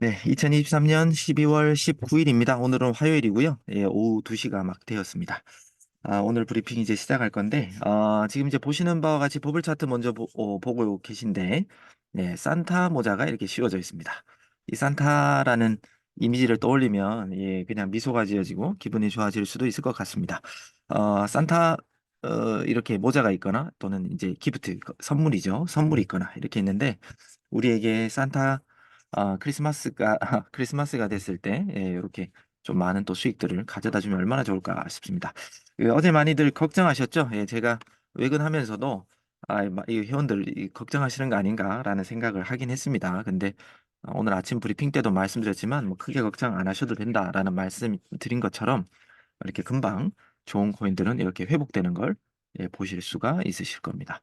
네, 2023년 12월 19일입니다. 오늘은 화요일이고요. 예, 오후 2시가 막 되었습니다. 오늘 브리핑 이제 시작할 건데, 지금 이제 보시는 바와 같이 버블 차트 먼저 보고 계신데, 네, 산타 모자가 이렇게 씌워져 있습니다. 이 산타라는 이미지를 떠올리면, 예, 그냥 미소가 지어지고 기분이 좋아질 수도 있을 것 같습니다. 산타, 이렇게 모자가 있거나 또는 이제 기프트, 선물이죠. 선물이 있거나 이렇게 있는데, 우리에게 산타 크리스마스가 크리스마스가 됐을 때 예, 이렇게 좀 많은 또 수익들을 가져다 주면 얼마나 좋을까 싶습니다. 어제 많이들 걱정하셨죠? 예, 제가 외근하면서도 이 회원들 걱정하시는 거 아닌가라는 생각을 하긴 했습니다. 근데 오늘 아침 브리핑 때도 말씀드렸지만 뭐 크게 걱정 안 하셔도 된다라는 말씀 드린 것처럼 이렇게 금방 좋은 코인들은 이렇게 회복되는 걸 예, 보실 수가 있으실 겁니다.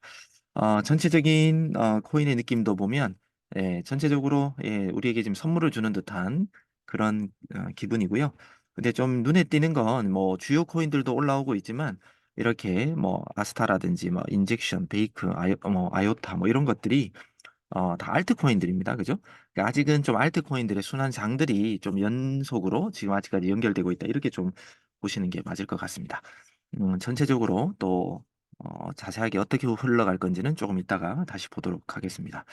전체적인 코인의 느낌도 보면 예, 전체적으로 예, 우리에게 지금 선물을 주는 듯한 그런 기분이고요. 근데 좀 눈에 띄는 건 뭐 주요 코인들도 올라오고 있지만 이렇게 뭐 아스타라든지 뭐 인젝션, 베이크, 아요타 뭐 이런 것들이 다 알트코인들입니다. 그죠? 그러니까 아직은 좀 알트코인들의 순환장들이 좀 연속으로 지금 아직까지 연결되고 있다. 이렇게 좀 보시는 게 맞을 것 같습니다. 전체적으로 또 자세하게 어떻게 흘러갈 건지는 조금 이따가 다시 보도록 하겠습니다.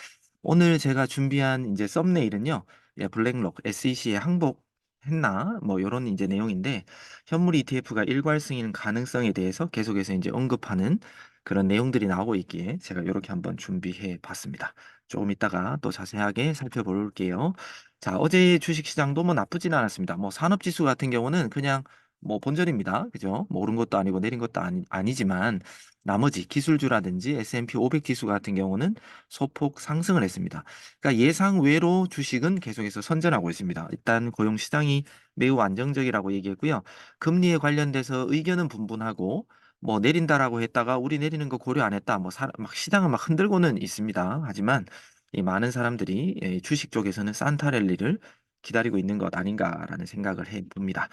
오늘 제가 준비한 이제 썸네일은요, 예, 블랙록 SEC에 항복했나 뭐 이런 이제 내용인데 현물 ETF가 일괄 승인 가능성에 대해서 계속해서 이제 언급하는 그런 내용들이 나오고 있기에 제가 이렇게 한번 준비해 봤습니다. 조금 이따가 또 자세하게 살펴볼게요. 자, 어제 주식시장도 뭐 나쁘진 않았습니다. 뭐 산업지수 같은 경우는 그냥 뭐 본전입니다. 그죠? 뭐 오른 것도 아니고 내린 것도 아니지만 나머지 기술주라든지 S&P 500 지수 같은 경우는 소폭 상승을 했습니다. 그러니까 예상 외로 주식은 계속해서 선전하고 있습니다. 일단 고용 시장이 매우 안정적이라고 얘기했고요. 금리에 관련돼서 의견은 분분하고 뭐 내린다라고 했다가 우리 내리는 거 고려 안 했다. 막 시장을 막 흔들고는 있습니다. 하지만 이 많은 사람들이 주식 쪽에서는 산타 랠리를 기다리고 있는 것 아닌가라는 생각을 해 봅니다.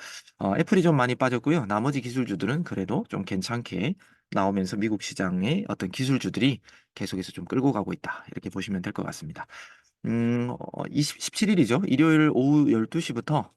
애플이 좀 많이 빠졌고요. 나머지 기술주들은 그래도 좀 괜찮게 나오면서 미국 시장의 어떤 기술주들이 계속해서 좀 끌고 가고 있다. 이렇게 보시면 될 것 같습니다. 17일이죠. 일요일 오후 12시부터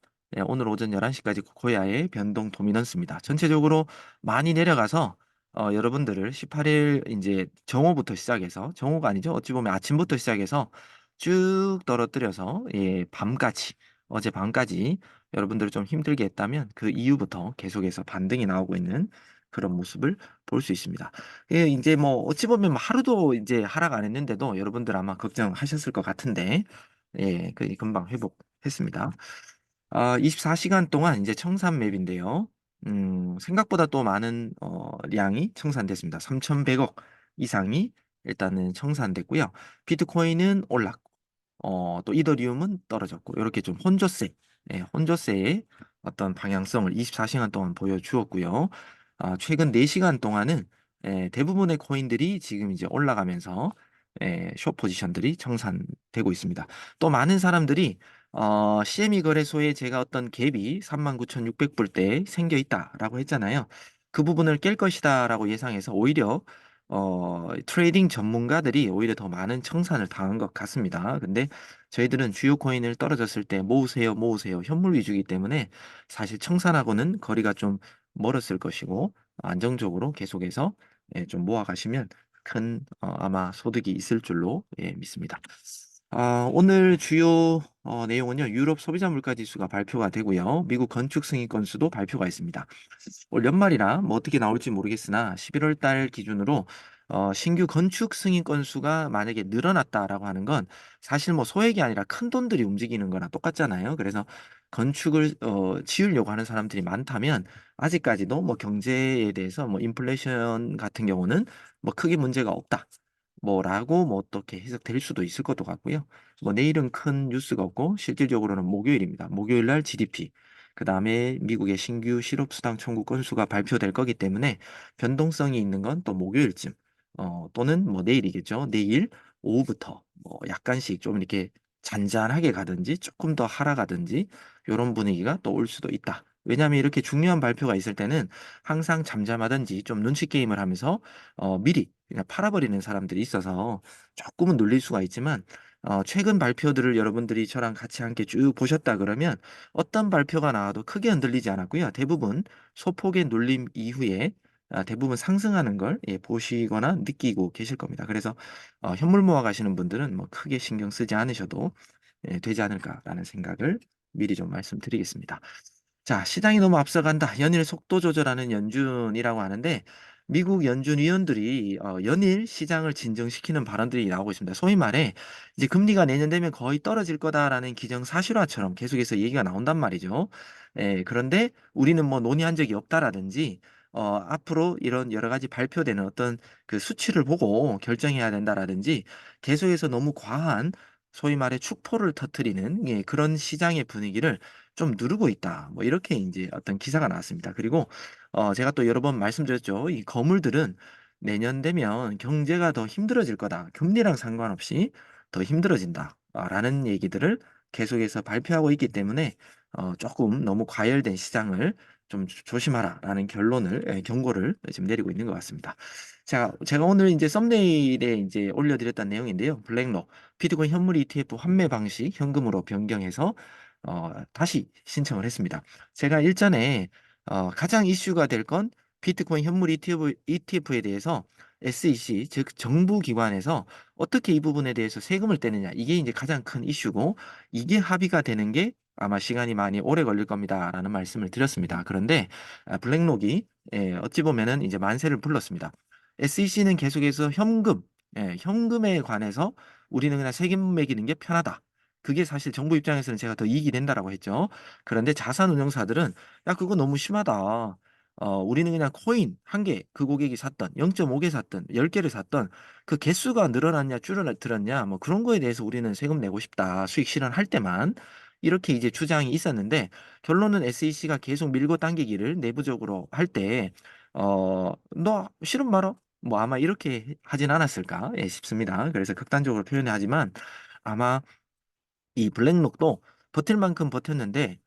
오늘 오전 11시까지 코코야의 변동 도미넌스입니다. 전체적으로 많이 내려가서 여러분들을 18일 이제 정오부터 시작해서 정오가 아니죠. 어찌 보면 아침부터 시작해서 쭉 떨어뜨려서 예, 밤까지 어제 밤까지 여러분들을 좀 힘들게 했다면 그 이후부터 계속해서 반등이 나오고 있는 그런 모습을 볼 수 있습니다. 예, 이제 뭐 어찌 보면 뭐 하루도 이제 하락 안 했는데도 여러분들 아마 걱정하셨을 것 같은데 예, 그 금방 회복했습니다. 24시간 동안 이제 청산 맵인데요. 생각보다 또 많은 량이 청산됐습니다. 3,100억 이상이 일단은 청산됐고요. 비트코인은 올랐고 또 이더리움은 떨어졌고 이렇게 좀 예, 혼조세의 어떤 방향성을 24시간 동안 보여주었고요. 최근 4시간 동안은 대부분의 코인들이 지금 이제 올라가면서 숏 포지션들이 청산되고 있습니다. 또 많은 사람들이 CME 거래소에 제가 어떤 갭이 39,600불대에 생겨 있다라고 했잖아요. 그 부분을 깰 것이다라고 예상해서 오히려 트레이딩 전문가들이 오히려 더 많은 청산을 당한 것 같습니다. 근데 저희들은 주요 코인을 떨어졌을 때 모으세요, 모으세요, 현물 위주이기 때문에 사실 청산하고는 거리가 좀 멀었을 것이고 안정적으로 계속해서 좀 모아가시면 큰 아마 소득이 있을 줄로 믿습니다. 오늘 주요 내용은요. 유럽 소비자 물가 지수가 발표가 되고요. 미국 건축 승인 건수도 발표가 있습니다. 올 연말이라 뭐 어떻게 나올지 모르겠으나 11월 달 기준으로 신규 건축 승인 건수가 만약에 늘어났다라고 하는 건 사실 뭐 소액이 아니라 큰 돈들이 움직이는 거나 똑같잖아요. 그래서 건축을 지으려고 하는 사람들이 많다면 아직까지도 뭐 경제에 대해서 뭐 인플레이션 같은 경우는 뭐 크게 문제가 없다. 뭐라고 뭐 어떻게 해석될 수도 있을 것도 같고요. 뭐 내일은 큰 뉴스가 없고 실질적으로는 목요일입니다. 목요일 날 GDP, 그 다음에 미국의 신규 실업수당 청구 건수가 발표될 거기 때문에 변동성이 있는 건 또 목요일쯤, 또는 뭐 내일이겠죠. 내일 오후부터 뭐 약간씩 좀 이렇게 잔잔하게 가든지 조금 더 하락하든지 이런 분위기가 또 올 수도 있다. 왜냐하면 이렇게 중요한 발표가 있을 때는 항상 잠잠하든지 좀 눈치 게임을 하면서 미리 그냥 팔아버리는 사람들이 있어서 조금은 눌릴 수가 있지만 최근 발표들을 여러분들이 저랑 같이 함께 쭉 보셨다 그러면 어떤 발표가 나와도 크게 흔들리지 않았고요. 대부분 소폭의 눌림 이후에 대부분 상승하는 걸 보시거나 느끼고 계실 겁니다. 그래서 현물 모아 가시는 분들은 뭐 크게 신경 쓰지 않으셔도 되지 않을까라는 생각을 미리 좀 말씀드리겠습니다. 자, 시장이 너무 앞서간다. 연일 속도 조절하는 연준이라고 하는데 미국 연준 위원들이 연일 시장을 진정시키는 발언들이 나오고 있습니다. 소위 말해 이제 금리가 내년 되면 거의 떨어질 거다라는 기정사실화처럼 계속해서 얘기가 나온단 말이죠. 그런데 우리는 뭐 논의한 적이 없다라든지 앞으로 이런 여러 가지 발표되는 어떤 그 수치를 보고 결정해야 된다라든지 계속해서 너무 과한 소위 말해 축포를 터트리는 그런 시장의 분위기를 좀 누르고 있다. 뭐 이렇게 이제 어떤 기사가 나왔습니다. 그리고 제가 또 여러 번 말씀드렸죠. 이 거물들은 내년 되면 경제가 더 힘들어질 거다. 금리랑 상관없이 더 힘들어진다. 라는 얘기들을 계속해서 발표하고 있기 때문에 조금 너무 과열된 시장을 좀 조심하라라는 결론을 경고를 지금 내리고 있는 것 같습니다. 자, 제가 오늘 이제 썸네일에 이제 올려드렸던 내용인데요. 블랙록 비트코인 현물 ETF 환매 방식 현금으로 변경해서 다시 신청을 했습니다. 제가 일전에 가장 이슈가 될 건 비트코인 현물 ETF에 대해서 SEC, 즉 정부 기관에서 어떻게 이 부분에 대해서 세금을 떼느냐 이게 이제 가장 큰 이슈고 이게 합의가 되는 게 아마 시간이 많이 오래 걸릴 겁니다라는 말씀을 드렸습니다. 그런데 블랙록이 어찌 보면은 이제 만세를 불렀습니다. SEC는 계속해서 현금에 관해서 우리는 그냥 세금 매기는 게 편하다. 그게 사실 정부 입장에서는 제가 더 이익이 된다라고 했죠. 그런데 자산 운용사들은 야, 그거 너무 심하다. 우리는 그냥 코인 한 개, 그 고객이 샀던 0.5개 샀던 10개를 샀던 그 개수가 늘어났냐 줄어들었냐 뭐 그런 거에 대해서 우리는 세금 내고 싶다. 수익 실현할 때만 이렇게 이제 주장이 있었는데 결론은 SEC가 계속 밀고 당기기를 내부적으로 할 때 너 싫으면 말어. 뭐 아마 이렇게 하진 않았을까 싶습니다. 그래서 극단적으로 표현하지만 아마 이 블랙록도 버틸 만큼 버텼는데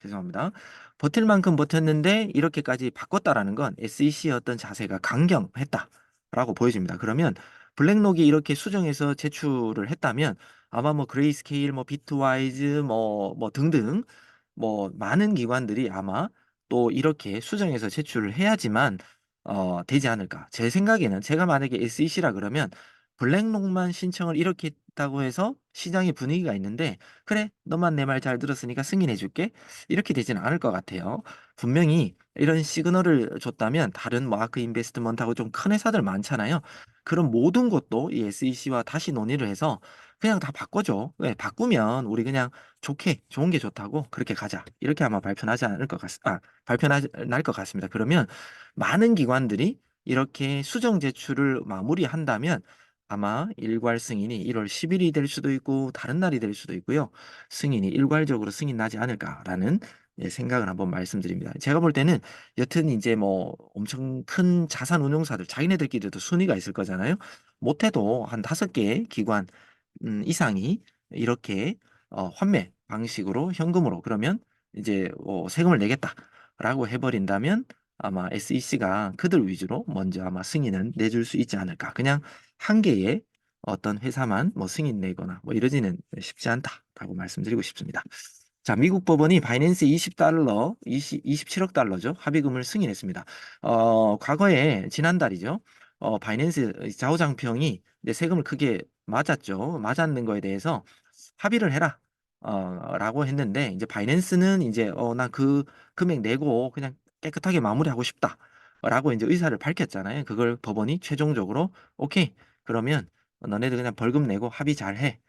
죄송합니다. 버틸 만큼 버텼는데 이렇게까지 바꿨다라는 건 SEC의 어떤 자세가 강경했다라고 보여집니다. 그러면 블랙록이 이렇게 수정해서 제출을 했다면 아마 뭐 그레이스케일, 뭐 비트와이즈, 뭐 등등 뭐 많은 기관들이 아마 또 이렇게 수정해서 제출을 해야지만 되지 않을까. 제 생각에는 제가 만약에 SEC라 그러면 블랙록만 신청을 이렇게 했다고 해서 시장의 분위기가 있는데 그래 너만 내 말 잘 들었으니까 승인해 줄게 이렇게 되지는 않을 것 같아요. 분명히 이런 시그널을 줬다면 다른 뭐 아크 인베스트먼트하고 좀 큰 회사들 많잖아요. 그런 모든 것도 이 SEC와 다시 논의를 해서 그냥 다 바꿔줘. 왜 바꾸면 우리 그냥 좋게 좋은 게 좋다고 그렇게 가자. 이렇게 아마 발표나지 않을 것 날 것 같습니다. 그러면 많은 기관들이 이렇게 수정 제출을 마무리한다면 아마 일괄 승인이 1월 10일이 될 수도 있고 다른 날이 될 수도 있고요. 승인이 일괄적으로 승인 나지 않을까라는 생각을 한번 말씀드립니다. 제가 볼 때는 여튼 이제 뭐 엄청 큰 자산 운용사들 자기네들끼리도 순위가 있을 거잖아요. 못해도 한 5개 기관 이상이 이렇게 환매 방식으로 현금으로 그러면 이제 세금을 내겠다라고 해버린다면 아마 SEC가 그들 위주로 먼저 아마 승인은 내줄 수 있지 않을까. 그냥 한 개의 어떤 회사만 뭐 승인 내거나 뭐 이러지는 쉽지 않다라고 말씀드리고 싶습니다. 자, 미국 법원이 바이낸스 27억 달러죠. 합의금을 승인했습니다. 과거에 지난달이죠. 바이낸스 좌우장평이 이제 세금을 크게 맞았죠. 맞았는 거에 대해서 합의를 해라. 라고 했는데 이제 바이낸스는 이제 나 그 금액 내고 그냥 깨끗하게 마무리하고 싶다. 라고 이제 의사를 밝혔잖아요. 그걸 법원이 최종적으로 오케이. 그러면 너네들 그냥 벌금 내고 합의 잘 해.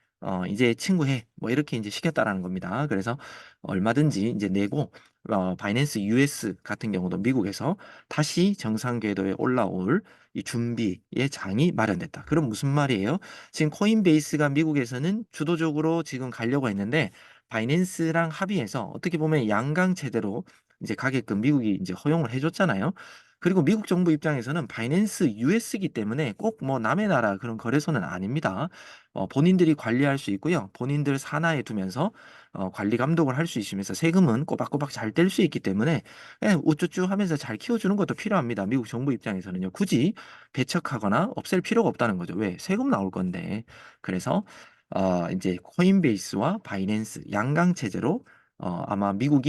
이제 친구해. 뭐 이렇게 이제 시켰다라는 겁니다. 그래서 얼마든지 이제 내고 바이낸스 US 같은 경우도 미국에서 다시 정상 궤도에 올라올 이 준비의 장이 마련됐다. 그럼 무슨 말이에요? 지금 코인베이스가 미국에서는 주도적으로 지금 가려고 했는데 바이낸스랑 합의해서 어떻게 보면 양강 체제로 이제 가게끔 미국이 이제 허용을 해줬잖아요. 그리고 미국 정부 입장에서는 바이낸스 US이기 때문에 꼭 뭐 남의 나라 그런 거래소는 아닙니다. 본인들이 관리할 수 있고요. 본인들 산하에 두면서 관리 감독을 할 수 있으면서 세금은 꼬박꼬박 잘 뗄 수 있기 때문에 우쭈쭈 하면서 잘 키워주는 것도 필요합니다. 미국 정부 입장에서는요. 굳이 배척하거나 없앨 필요가 없다는 거죠. 왜? 세금 나올 건데. 그래서 이제 코인베이스와 바이낸스 양강 체제로 아마 미국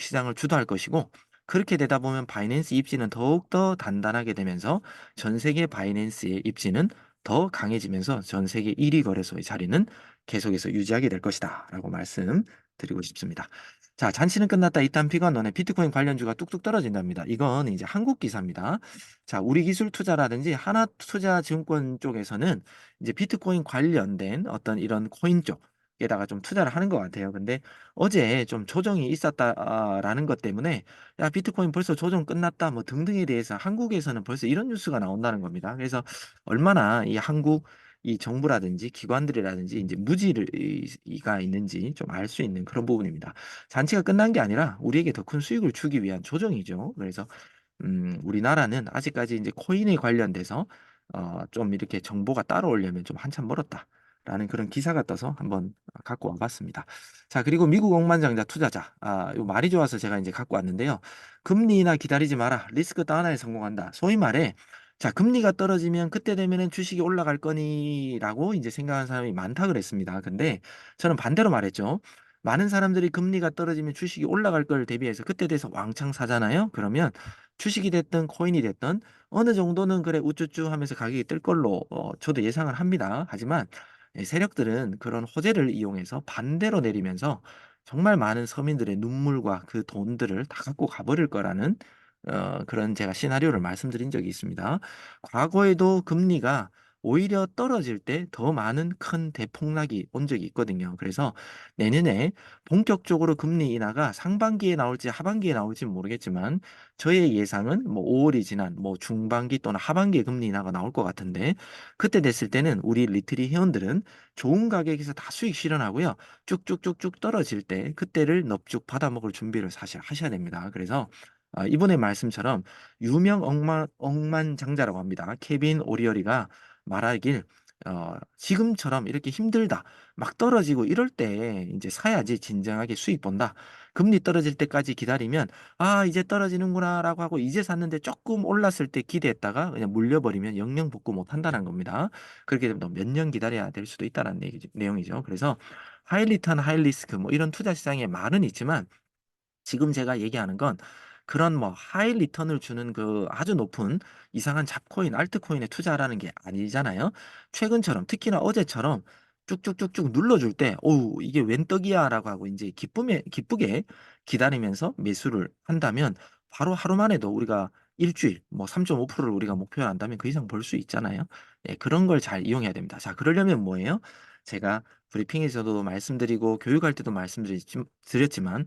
시장을 주도할 것이고, 그렇게 되다 보면 바이낸스 입지는 더욱더 단단하게 되면서 전 세계 바이낸스의 입지는 더 강해지면서 전 세계 1위 거래소의 자리는 계속해서 유지하게 될 것이다라고 말씀드리고 싶습니다. 자, 잔치는 끝났다. 이딴 피건너네 비트코인 관련주가 뚝뚝 떨어진답니다. 이건 이제 한국 기사입니다. 자, 우리 기술 투자라든지 하나투자증권 쪽에서는 이제 비트코인 관련된 어떤 이런 코인 쪽에다가 좀 투자를 하는 것 같아요. 근데 어제 좀 조정이 있었다라는 것 때문에 야, 비트코인 벌써 조정 끝났다 뭐 등등에 대해서 한국에서는 벌써 이런 뉴스가 나온다는 겁니다. 그래서 얼마나 이 한국 이 정부라든지 기관들이라든지 이제 무지가 있는지 좀 알 수 있는 그런 부분입니다. 잔치가 끝난 게 아니라 우리에게 더 큰 수익을 주기 위한 조정이죠. 그래서 우리나라는 아직까지 이제 코인에 관련돼서 좀 이렇게 정보가 따라오려면 좀 한참 멀었다라는 그런 기사가 떠서 한번 갖고 와봤습니다. 자, 그리고 미국 억만장자 투자자, 요 말이 좋아서 제가 이제 갖고 왔는데요. 금리 인하 기다리지 마라. 리스크 다운에 성공한다. 소위 말해, 자, 금리가 떨어지면 그때 되면은 주식이 올라갈 거니라고 이제 생각하는 사람이 많다 그랬습니다. 근데 저는 반대로 말했죠. 많은 사람들이 금리가 떨어지면 주식이 올라갈 걸 대비해서 그때 돼서 왕창 사잖아요. 그러면 주식이 됐든 코인이 됐든 어느 정도는 그래 우쭈쭈 하면서 가격이 뜰 걸로 저도 예상을 합니다. 하지만 세력들은 그런 호재를 이용해서 반대로 내리면서 정말 많은 서민들의 눈물과 그 돈들을 다 갖고 가버릴 거라는 그런 제가 시나리오를 말씀드린 적이 있습니다. 과거에도 금리가 오히려 떨어질 때 더 많은 큰 대폭락이 온 적이 있거든요. 그래서 내년에 본격적으로 금리 인하가 상반기에 나올지 하반기에 나올지 모르겠지만 저의 예상은 뭐 5월이 지난 뭐 중반기 또는 하반기에 금리 인하가 나올 것 같은데, 그때 됐을 때는 우리 리트리 회원들은 좋은 가격에서 다 수익 실현하고요. 쭉쭉쭉쭉 떨어질 때 그때를 넙죽 받아먹을 준비를 사실 하셔야 됩니다. 그래서 이번의 말씀처럼 유명 억만장자라고 합니다. 케빈 오리어리가 말하길 지금처럼 이렇게 힘들다, 막 떨어지고 이럴 때 이제 사야지 진정하게 수익 본다. 금리 떨어질 때까지 기다리면 이제 떨어지는구나라고 하고 이제 샀는데 조금 올랐을 때 기대했다가 그냥 물려버리면 영영 복구 못 한다는 겁니다. 그렇게 되면 몇 년 기다려야 될 수도 있다는 내용이죠. 그래서 하이 리턴 하이 리스크 뭐 이런 투자 시장에 말은 있지만 지금 제가 얘기하는 건 그런 뭐 하이 리턴을 주는 그 아주 높은 이상한 잡코인, 알트코인에 투자하라는 게 아니잖아요. 최근처럼 특히나 어제처럼 쭉쭉쭉쭉 눌러줄 때, 오우, 이게 웬 떡이야라고 하고 이제 기쁘게 기다리면서 매수를 한다면 바로 하루 만에도 우리가 일주일 뭐 3.5%를 우리가 목표로 한다면 그 이상 벌 수 있잖아요. 예, 그런 걸 잘 이용해야 됩니다. 자, 그러려면 뭐예요? 제가 브리핑에서도 말씀드리고 교육할 때도 말씀드렸지만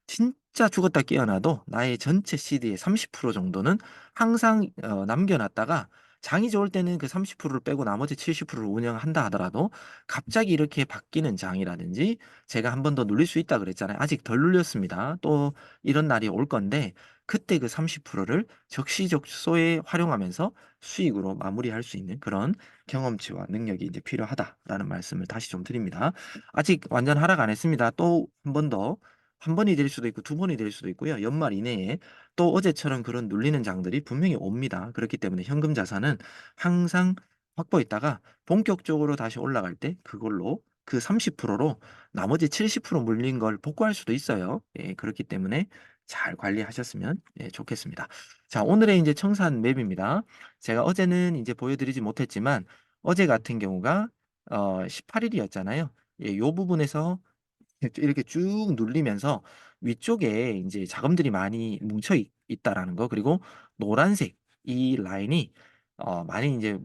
진짜 죽었다 깨어나도 나의 전체 CD의 30% 정도는 항상 남겨놨다가 장이 좋을 때는 그 30%를 빼고 나머지 70%를 운영한다 하더라도 갑자기 이렇게 바뀌는 장이라든지 제가 한 번 더 눌릴 수 있다 그랬잖아요. 아직 덜 눌렸습니다. 또 이런 날이 올 건데 그때 그 30%를 적시적소에 활용하면서 수익으로 마무리할 수 있는 그런 경험치와 능력이 이제 필요하다라는 말씀을 다시 좀 드립니다. 아직 완전 하락 안 했습니다. 또 한 번 더, 한 번이 될 수도 있고 두 번이 될 수도 있고요. 연말 이내에 또 어제처럼 그런 눌리는 장들이 분명히 옵니다. 그렇기 때문에 현금 자산은 항상 확보했다가 본격적으로 다시 올라갈 때 그걸로 그 30%로 나머지 70% 물린 걸 복구할 수도 있어요. 예, 그렇기 때문에 잘 관리하셨으면 좋겠습니다. 자, 오늘의 이제 청산 맵입니다. 제가 어제는 이제 보여드리지 못했지만 어제 같은 경우가 18일이었잖아요. 예, 요 부분에서 이렇게 쭉 눌리면서 위쪽에 이제 자금들이 많이 있다라는 거, 그리고 노란색 이 라인이 많이 이제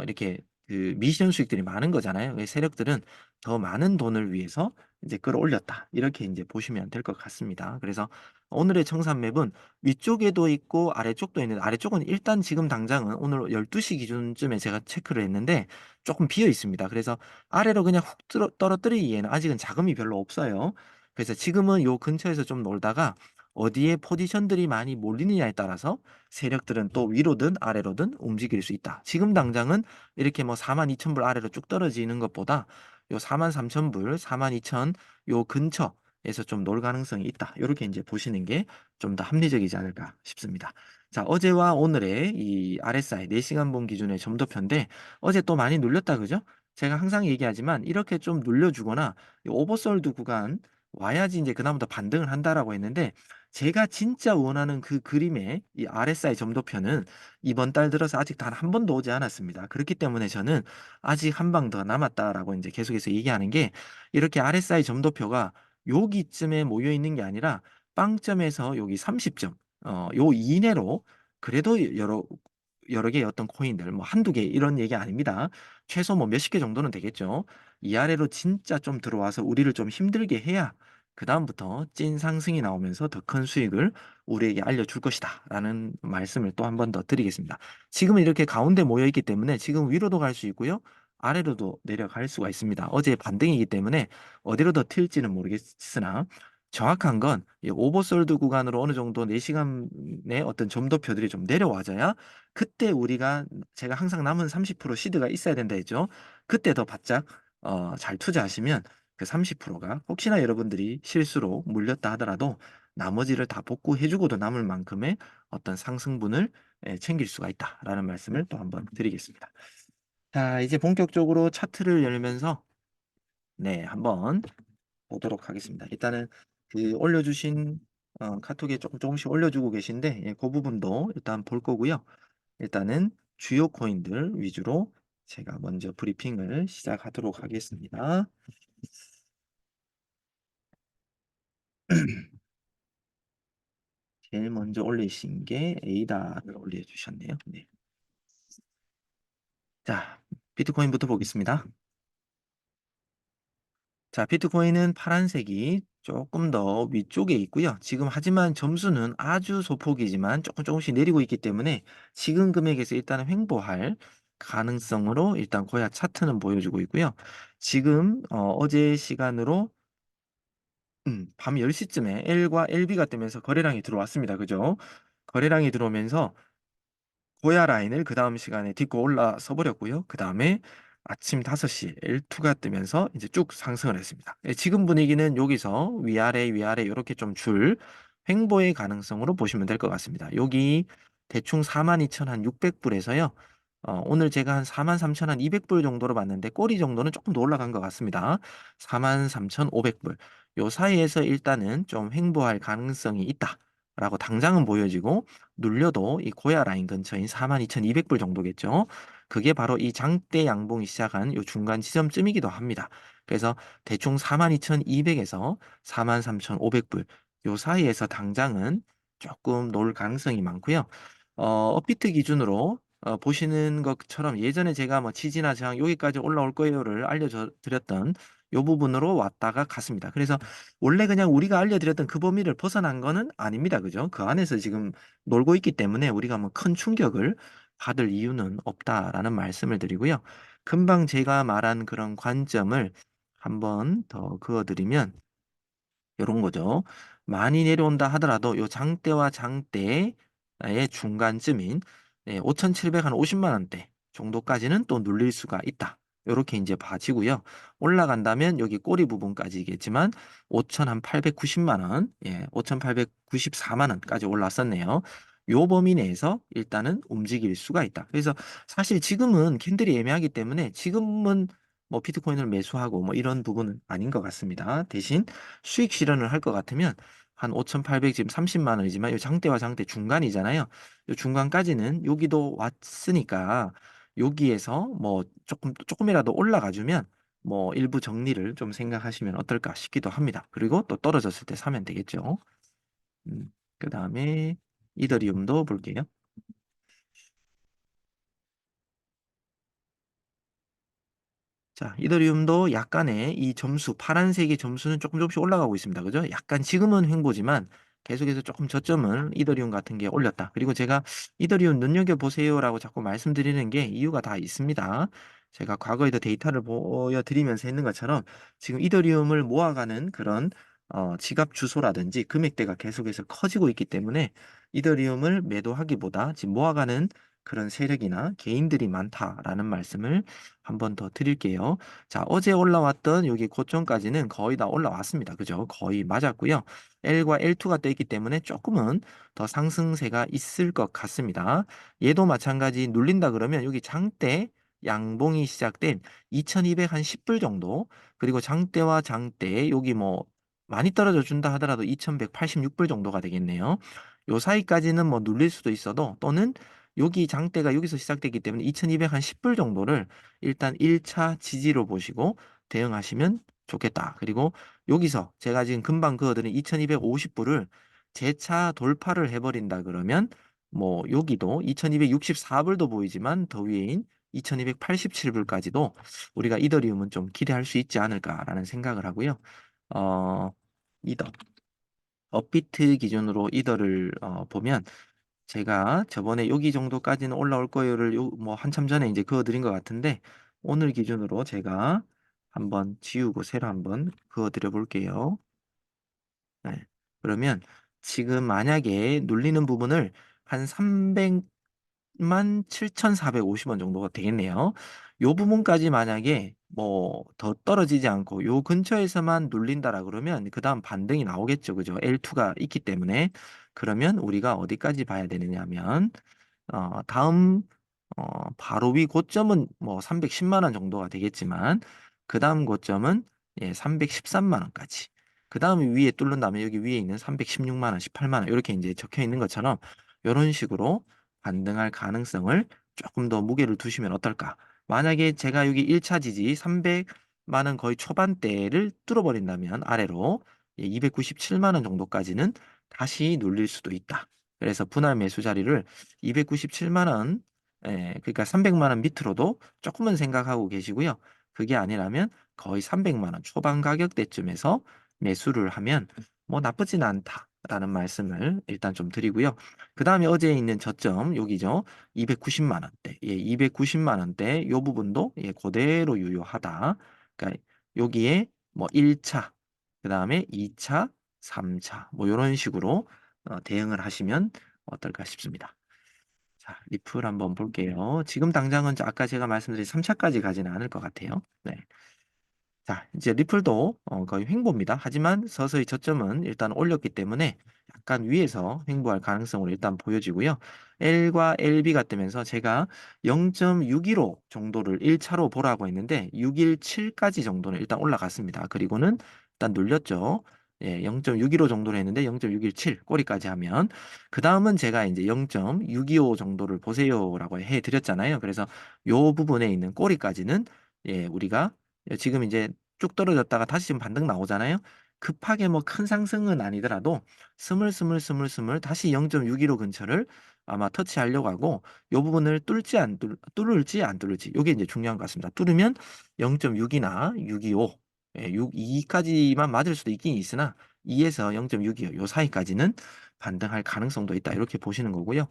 이렇게 그 미션 수익들이 많은 거잖아요. 그래서 세력들은 더 많은 돈을 위해서 이제 끌어올렸다, 이렇게 이제 보시면 될 것 같습니다. 그래서 오늘의 청산맵은 위쪽에도 있고 아래쪽도 있는데, 아래쪽은 일단 지금 당장은 오늘 12시 기준쯤에 제가 체크를 했는데 조금 비어 있습니다. 그래서 아래로 그냥 훅 떨어뜨리기에는 아직은 자금이 별로 없어요. 그래서 지금은 요 근처에서 좀 놀다가 어디에 포지션들이 많이 몰리느냐에 따라서 세력들은 또 위로든 아래로든 움직일 수 있다. 지금 당장은 이렇게 뭐 42,000불 아래로 쭉 떨어지는 것보다 요 43,000불, 42,000 요 근처에서 좀 놀 가능성이 있다. 이렇게 이제 보시는 게 좀 더 합리적이지 않을까 싶습니다. 자, 어제와 오늘의 이 RSI 4시간 본 기준의 점도표인데 어제 또 많이 눌렸다 그죠? 제가 항상 얘기하지만 이렇게 좀 눌려주거나 이 오버솔드 구간 와야지 이제 그다음부터 반등을 한다라고 했는데 제가 진짜 원하는 그 그림의 이 RSI 점도표는 이번 달 들어서 아직 단 한 번도 오지 않았습니다. 그렇기 때문에 저는 아직 한 방 더 남았다라고 이제 계속해서 얘기하는 게 이렇게 RSI 점도표가 여기쯤에 모여 있는 게 아니라 빵점에서 여기 30점 요 이내로 그래도 여러 개의 어떤 코인들 뭐 한두 개 이런 얘기 아닙니다. 최소 뭐 몇십 개 정도는 되겠죠. 이 아래로 진짜 좀 들어와서 우리를 좀 힘들게 해야 그다음부터 찐 상승이 나오면서 더 큰 수익을 우리에게 알려줄 것이다 라는 말씀을 또 한 번 더 드리겠습니다. 지금은 이렇게 가운데 모여 있기 때문에 지금 위로도 갈 수 있고요. 아래로도 내려갈 수가 있습니다. 어제 반등이기 때문에 어디로 더 튈지는 모르겠으나 정확한 건 이 오버솔드 구간으로 어느 정도 4시간의 어떤 점도표들이 좀 내려와줘야 그때 우리가 제가 항상 남은 30% 시드가 있어야 된다 했죠. 그때 더 바짝 잘 투자하시면 그 30%가 혹시나 여러분들이 실수로 물렸다 하더라도 나머지를 다 복구해주고도 남을 만큼의 어떤 상승분을 챙길 수가 있다라는 말씀을 또 한번 드리겠습니다. 자, 이제 본격적으로 차트를 열면서 네, 한번 보도록 하겠습니다. 일단은 그 올려주신 카톡에 조금씩 올려주고 계신데 그 부분도 일단 볼 거고요. 일단은 주요 코인들 위주로 제가 먼저 브리핑을 시작하도록 하겠습니다. 제일 먼저 올리신 게 에이다를 올려주셨네요. 네. 자, 비트코인부터 보겠습니다. 자, 비트코인은 파란색이 조금 더 위쪽에 있고요. 지금 하지만 점수는 아주 소폭이지만 조금씩 내리고 있기 때문에 지금 금액에서 일단은 횡보할 가능성으로 일단 고야 차트는 보여주고 있고요. 지금 어제 시간으로 밤 10시쯤에 L과 LB가 뜨면서 거래량이 들어왔습니다. 그죠? 거래량이 들어오면서 고야 라인을 그 다음 시간에 딛고 올라서 버렸고요. 그 다음에 아침 5시 L2가 뜨면서 이제 쭉 상승을 했습니다. 지금 분위기는 여기서 위아래 이렇게 좀 줄 횡보의 가능성으로 보시면 될 것 같습니다. 여기 대충 42,600불에서요. 오늘 제가 한 43,200불 정도로 봤는데 꼬리 정도는 조금 더 올라간 것 같습니다. 43,500불. 요 사이에서 일단은 좀 횡보할 가능성이 있다라고 당장은 보여지고 눌려도 이 고야 라인 근처인 42,200불 정도겠죠. 그게 바로 이 장대 양봉이 시작한 요 중간 지점쯤이기도 합니다. 그래서 대충 42,200에서 43,500불 요 사이에서 당장은 조금 놓을 가능성이 많고요. 업비트 기준으로 보시는 것처럼 예전에 제가 뭐 지지나 저항 여기까지 올라올 거예요를 알려드렸던 요 부분으로 왔다가 갔습니다. 그래서 원래 그냥 우리가 알려드렸던 그 범위를 벗어난 거는 아닙니다. 그죠? 그 안에서 지금 놀고 있기 때문에 우리가 뭐 큰 충격을 받을 이유는 없다라는 말씀을 드리고요. 금방 제가 말한 그런 관점을 한번 더 그어드리면 요런 거죠. 많이 내려온다 하더라도 요 장대와 장대의 중간쯤인 5,700 한 50만 원대 정도까지는 또 눌릴 수가 있다. 요렇게 이제 봐지고요. 올라간다면 여기 꼬리 부분까지겠지만 5,000 한 890만 원, 5,894만 원까지 올랐었네요. 요 범위 내에서 일단은 움직일 수가 있다. 그래서 사실 지금은 캔들이 애매하기 때문에 지금은 뭐 비트코인을 매수하고 뭐 이런 부분은 아닌 것 같습니다. 대신 수익 실현을 할 것 같으면 한 5,800 지금 30만 원이지만 이 장대와 장대 중간이잖아요. 이 중간까지는 여기도 왔으니까 여기에서 뭐 조금이라도 올라가 주면 뭐 일부 정리를 좀 생각하시면 어떨까 싶기도 합니다. 그리고 또 떨어졌을 때 사면 되겠죠. 그다음에 이더리움도 볼게요. 자, 이더리움도 약간의 이 점수, 파란색의 점수는 조금씩 올라가고 있습니다. 그죠? 약간 지금은 횡보지만 계속해서 조금 저점을 이더리움 같은 게 올렸다. 그리고 제가 이더리움 눈여겨보세요라고 자꾸 말씀드리는 게 이유가 다 있습니다. 제가 과거에도 데이터를 보여드리면서 했는 것처럼 지금 이더리움을 모아가는 그런 지갑 주소라든지 금액대가 계속해서 커지고 있기 때문에 이더리움을 매도하기보다 지금 모아가는 그런 세력이나 개인들이 많다라는 말씀을 한 번 더 드릴게요. 자, 어제 올라왔던 여기 고점까지는 거의 다 올라왔습니다. 그죠? 거의 맞았고요. L과 L2가 떠 있기 때문에 조금은 더 상승세가 있을 것 같습니다. 얘도 마찬가지 눌린다 그러면 여기 장대 양봉이 시작된 2210불 정도, 그리고 장대와 장대 여기 뭐 많이 떨어져 준다 하더라도 2186불 정도가 되겠네요. 요 사이까지는 뭐 눌릴 수도 있어도, 또는 여기 장대가 여기서 시작됐기 때문에 2210불 정도를 일단 1차 지지로 보시고 대응하시면 좋겠다. 그리고 여기서 제가 지금 금방 그어드린 2250불을 재차 돌파를 해버린다 그러면 뭐 여기도 2264불도 보이지만 더 위에인 2287불까지도 우리가 이더리움은 좀 기대할 수 있지 않을까라는 생각을 하고요. 어, 이더. 업비트 기준으로 이더를 보면 제가 저번에 여기 정도까지는 올라올 거예요를 뭐 한참 전에 이제 그어드린 것 같은데, 오늘 기준으로 제가 한번 지우고 새로 한번 그어드려 볼게요. 네. 그러면 지금 만약에 눌리는 부분을 한 300만 7,450원 정도가 되겠네요. 요 부분까지 만약에 뭐 더 떨어지지 않고 요 근처에서만 눌린다라 그러면 그 다음 반등이 나오겠죠. 그죠? L2가 있기 때문에. 그러면 우리가 어디까지 봐야 되느냐 하면 다음 바로 위 고점은 뭐 310만 원 정도가 되겠지만, 그 다음 고점은 313만 원까지. 그 다음에 위에 뚫는 다음에 여기 위에 있는 316만 원, 18만 원 이렇게 이제 적혀 있는 것처럼 이런 식으로 반등할 가능성을 조금 더 무게를 두시면 어떨까? 만약에 제가 여기 1차 지지 300만 원 거의 초반대를 뚫어버린다면 아래로 297만 원 정도까지는 다시 눌릴 수도 있다. 그래서 분할 매수 자리를 297만 원, 그러니까 300만 원 밑으로도 조금은 생각하고 계시고요. 그게 아니라면 거의 300만 원 초반 가격대쯤에서 매수를 하면 뭐 나쁘진 않다라는 말씀을 일단 좀 드리고요. 그 다음에 어제 있는 저점 여기죠. 290만 원대. 290만 원대 요 부분도 그대로 유효하다. 그러니까 여기에 뭐 1차, 그 다음에 2차, 3차 뭐 이런 식으로 대응을 하시면 어떨까 싶습니다. 자, 리플 한번 볼게요. 지금 당장은 아까 제가 말씀드린 3차까지 가지는 않을 것 같아요. 네. 자, 이제 리플도 거의 횡보입니다. 하지만 서서히 저점은 일단 올렸기 때문에 약간 위에서 횡보할 가능성으로 일단 보여지고요. L과 LB가 뜨면서 제가 0.615 정도를 1차로 보라고 했는데 617까지 정도는 일단 올라갔습니다. 그리고는 일단 눌렸죠. 0.615 정도로 했는데 0.617 꼬리까지 하면, 그 다음은 제가 이제 0.625 정도를 보세요라고 해드렸잖아요. 그래서 요 부분에 있는 꼬리까지는 우리가 지금 이제 쭉 떨어졌다가 다시 지금 반등 나오잖아요. 급하게 뭐 큰 상승은 아니더라도 스물스물 다시 0.615 근처를 아마 터치하려고 하고, 요 부분을 뚫을지 안 뚫을지 요게 이제 중요한 것 같습니다. 뚫으면 0.6이나 625, 6.2까지만 맞을 수도 있긴 있으나 2에서 0.625 요 사이까지는 반등할 가능성도 있다 이렇게 보시는 거고요.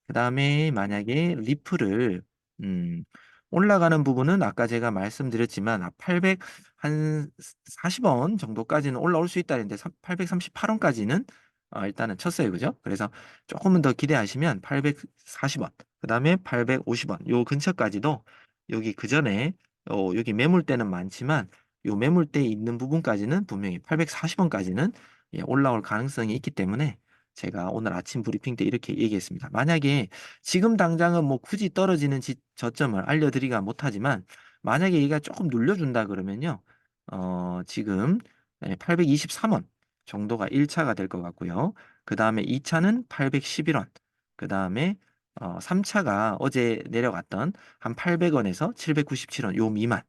그 다음에 만약에 리플을 음, 올라가는 부분은 아까 제가 말씀드렸지만 800 한 40원 정도까지는 올라올 수 있다 했는데 838원까지는 일단은 쳤어요. 그죠? 그래서 조금은 더 기대하시면 840원, 그 다음에 850원 요 근처까지도, 여기 그 전에 여기 매물대는 많지만 요 매물대 있는 부분까지는 분명히 840원까지는 올라올 가능성이 있기 때문에 제가 오늘 아침 브리핑 때 이렇게 얘기했습니다. 만약에 지금 당장은 뭐 굳이 떨어지는 저점을 알려드리가 못하지만, 만약에 얘가 조금 눌려준다 그러면요, 지금 823원 정도가 1차가 될 것 같고요. 그 다음에 2차는 811원, 그 다음에 3차가 어제 내려갔던 한 800원에서 797원 요 미만이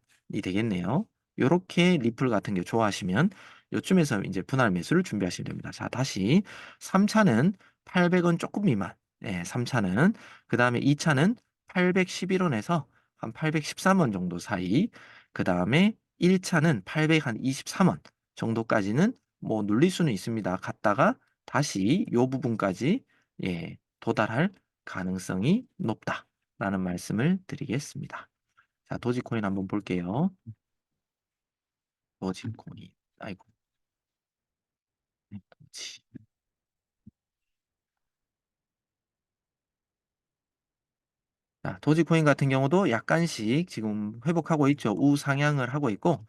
되겠네요. 요렇게 리플 같은 게 좋아하시면 요쯤에서 이제 분할 매수를 준비하시면 됩니다. 자, 다시 3차는 800원 조금 미만. 3차는. 그 다음에 2차는 811원에서 한 813원 정도 사이. 그 다음에 1차는 823원 정도까지는 뭐 눌릴 수는 있습니다. 갔다가 다시 요 부분까지 도달할 가능성이 높다라는 말씀을 드리겠습니다. 자, 도지코인 한번 볼게요. 도지코인. 아이고. 네, 도지. 자, 도지코인 같은 경우도 약간씩 지금 회복하고 있죠. 우상향을 하고 있고,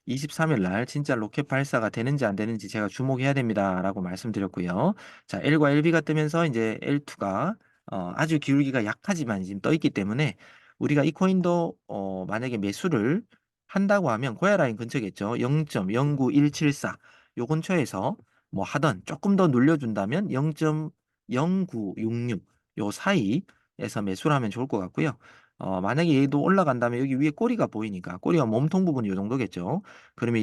23일 날 진짜 로켓 발사가 되는지 안 되는지 제가 주목해야 됩니다라고 말씀드렸고요. 자, L과 LB가 뜨면서 이제 L2가 아주 기울기가 약하지만 지금 떠 있기 때문에 우리가 이 코인도 만약에 매수를 한다고 하면 고야 라인 근처겠죠. 0.09174 요 근처에서 뭐 하던 조금 더 눌려준다면 0.0966 요 사이에서 매수를 하면 좋을 것 같고요. 만약에 얘도 올라간다면 여기 위에 꼬리가 보이니까 꼬리가 몸통 부분이 요 정도겠죠. 그러면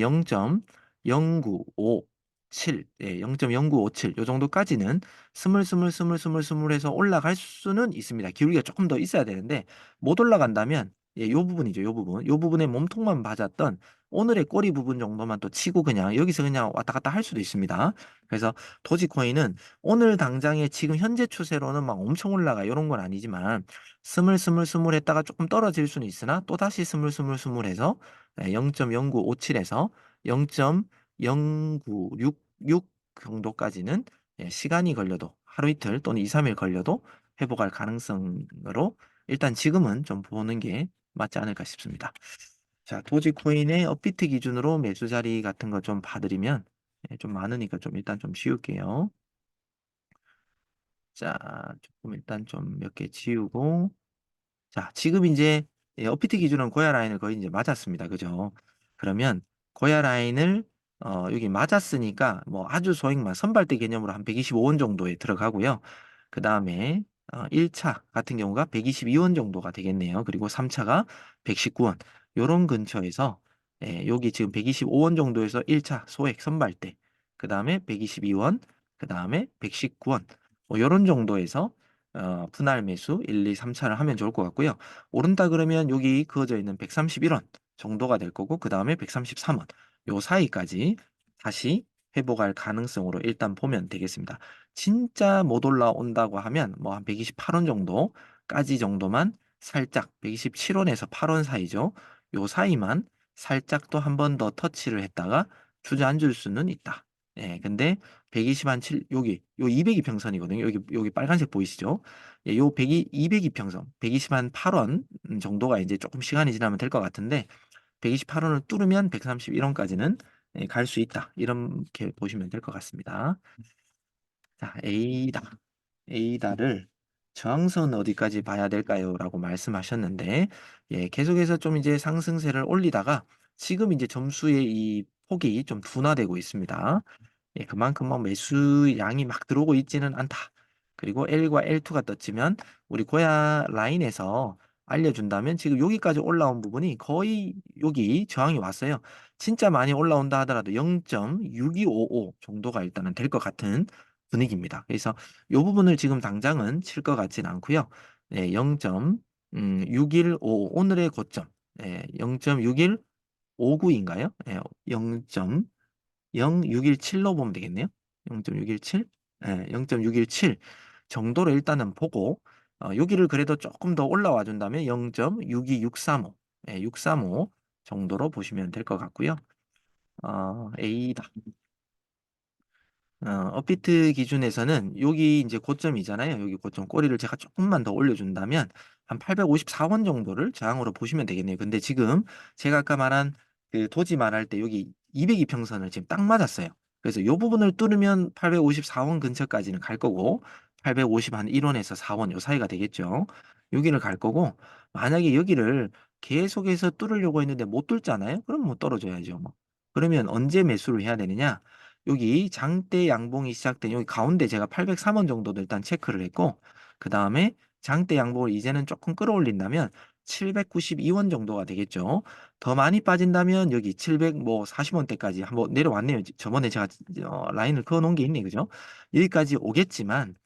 0.0957, 예, 0.0957 요 정도까지는 스물스물스물스물스물해서 올라갈 수는 있습니다. 기울기가 조금 더 있어야 되는데 못 올라간다면 예, 요 부분이죠. 요 부분. 요 부분에 몸통만 맞았던 오늘의 꼬리 부분 정도만 또 치고 그냥 여기서 그냥 왔다 갔다 할 수도 있습니다. 그래서 도지코인은 오늘 당장에 지금 현재 추세로는 막 엄청 올라가 이런 건 아니지만 스물스물스물 했다가 조금 떨어질 수는 있으나 또다시 스물스물스물해서 0.0957에서 0.0966 정도까지는 시간이 걸려도 하루 이틀 또는 2, 3일 걸려도 회복할 가능성으로 일단 지금은 좀 보는 게 맞지 않을까 싶습니다. 자, 도지코인의 업비트 기준으로 매수 자리 같은 거 좀 봐드리면 좀 많으니까 좀 일단 좀 지울게요. 자, 조금 일단 좀 몇 개 지우고 자, 지금 이제 업비트 기준은 고야 라인을 거의 이제 맞았습니다. 그죠? 그러면 고야 라인을 여기 맞았으니까 뭐 아주 소액만 선발대 개념으로 한 125원 정도에 들어가고요. 그 다음에 1차 같은 경우가 122원 정도가 되겠네요. 그리고 3차가 119원. 요런 근처에서 여기 지금 125원 정도에서 1차 소액 선발대. 그 다음에 122원. 그 다음에 119원. 뭐 요런 정도에서 분할 매수 1, 2, 3차를 하면 좋을 것 같고요. 오른다 그러면 여기 그어져 있는 131원 정도가 될 거고 그 다음에 133원 요 사이까지 다시 회복할 가능성으로 일단 보면 되겠습니다. 진짜 못 올라온다고 하면 뭐 한 128원 정도까지 정도만 살짝 127원에서 8원 사이죠. 요 사이만 살짝 또 한 번 더 터치를 했다가 주저앉을 수는 있다. 예, 근데 120한 7 여기 요 202평선이거든요. 여기 빨간색 보이시죠? 예, 요 102, 202평선 120한 8원 정도가 이제 조금 시간이 지나면 될 것 같은데 128원을 뚫으면 131원까지는 갈 수 있다. 이렇게 보시면 될 것 같습니다. 자, A다. A다를 저항선 어디까지 봐야 될까요? 라고 말씀하셨는데, 예, 계속해서 좀 이제 상승세를 올리다가 지금 이제 점수의 이 폭이 좀 둔화되고 있습니다. 예, 그만큼 뭐 매수 양이 막 들어오고 있지는 않다. 그리고 L과 L2가 떴지만 우리 고야 라인에서 알려준다면 지금 여기까지 올라온 부분이 거의 여기 저항이 왔어요. 진짜 많이 올라온다 하더라도 0.6255 정도가 일단은 될 것 같은 분위기입니다. 그래서 이 부분을 지금 당장은 칠 것 같진 않고요. 네, 0.615 오늘의 고점, 0.6159인가요? 0.0617로 보면 되겠네요. 0.617? 예, 0.617 정도로 일단은 보고 여기를 그래도 조금 더 올라와 준다면 0.62635, 635 정도로 보시면 될 것 같고요. A다. 업비트 기준에서는 여기 이제 고점이잖아요. 여기 고점 꼬리를 제가 조금만 더 올려준다면 한 854원 정도를 저항으로 보시면 되겠네요. 근데 지금 제가 아까 말한 그 도지 말할 때 여기 202평선을 지금 딱 맞았어요. 그래서 이 부분을 뚫으면 854원 근처까지는 갈 거고 850 한 1원에서 4원 요 사이가 되겠죠. 여기를 갈 거고 만약에 여기를 계속해서 뚫으려고 했는데 못 뚫잖아요. 그럼 뭐 떨어져야죠. 뭐. 그러면 언제 매수를 해야 되느냐? 여기 장대 양봉이 시작된 여기 가운데 제가 803원 정도도 일단 체크를 했고 그 다음에 장대 양봉을 이제는 조금 끌어올린다면 792원 정도가 되겠죠. 더 많이 빠진다면 여기 700 뭐 40원대까지 한번 내려왔네요. 저번에 제가 라인을 그어 놓은 게 있네, 그죠? 여기까지 오겠지만